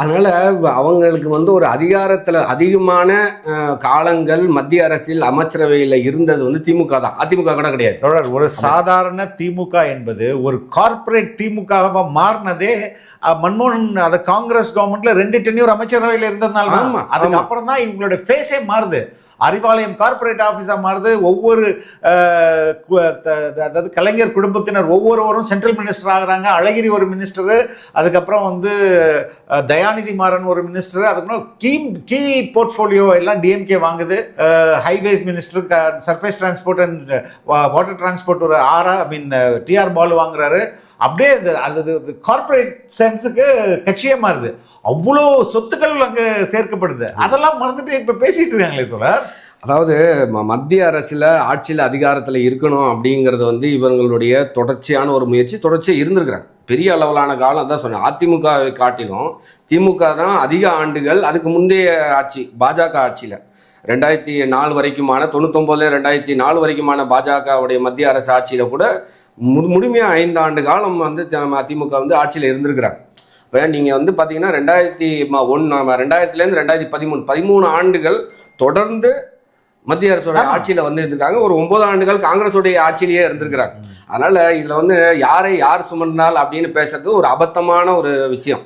அதனால அவங்களுக்கு வந்து ஒரு அதிகாரத்துல அதிகமான காலங்கள் மத்திய அரசில் அமைச்சரவையில் இருந்தது வந்து திமுக தான். அதிமுக கூட கிடையாது. தொடர் ஒரு சாதாரண திமுக என்பது ஒரு கார்ப்பரேட் திமுகவா மாறினதே மன்மோகன் அந்த காங்கிரஸ் கவர்மெண்ட்ல 2 டென்யூர் அமைச்சரவையில் இருந்ததுனால தான். அதுக்கு அப்புறம் தான் இவங்களுடைய ஃபேஸே மாறுது. அறிவாலயம் கார்ப்பரேட் ஆஃபீஸா மாறுது. ஒவ்வொரு அதாவது கலைஞர் குடும்பத்தினர் ஒவ்வொருவரும் சென்ட்ரல் மினிஸ்டர் ஆகுறாங்க. அழகிரி ஒரு மினிஸ்டரு, அதுக்கப்புறம் வந்து தயாநிதி மாறன் ஒரு மினிஸ்டர், அதுக்கப்புறம் கீ போர்ட்ஃபோலியோ எல்லாம் டிஎம்கே வாங்குது. Highways minister, surface transport and water transport ஒரு டிஆர் பாலு வாங்குறாரு. அப்படியே அது கார்ப்பரேட் சென்ஸுக்கு கட்சியே மாறுது. அவ்வளோ சொத்துக்கள் அங்கே சேர்க்கப்படுது. அதெல்லாம் மறந்துட்டு இப்போ பேசிட்டு இருக்காங்களே தோழர். அதாவது மத்திய அரசில் ஆட்சியில் அதிகாரத்தில் இருக்கணும் அப்படிங்கிறது வந்து இவங்களுடைய தொடர்ச்சியான ஒரு முயற்சி தொடர்ச்சியாக இருந்திருக்கிறாங்க. பெரிய அளவிலான காலம் தான் சொன்னேன். அதிமுகவை காட்டிலும் திமுக தான் அதிக ஆண்டுகள். அதுக்கு முந்தைய ஆட்சி பாஜக ஆட்சியில் 2004 வரைக்குமான 99 2004 வரைக்குமான பாஜகவுடைய மத்திய அரசு ஆட்சியில் கூட முழுமையாக 5 ஆண்டு காலம் வந்து திமுக வந்து ஆட்சியில் இருந்திருக்கிறாங்க. இப்போ நீங்கள் வந்து பார்த்தீங்கன்னா 2001 2000 13 ஆண்டுகள் தொடர்ந்து மத்திய அரசோட ஆட்சியில் வந்து இருந்திருக்காங்க. ஒரு 9 ஆண்டுகள் காங்கிரஸோடைய ஆட்சியிலேயே இருந்திருக்கிறாங்க. அதனால் இதில் வந்து யாரை யார் சுமந்தால் அப்படின்னு பேசுறது ஒரு அபத்தமான ஒரு விஷயம்.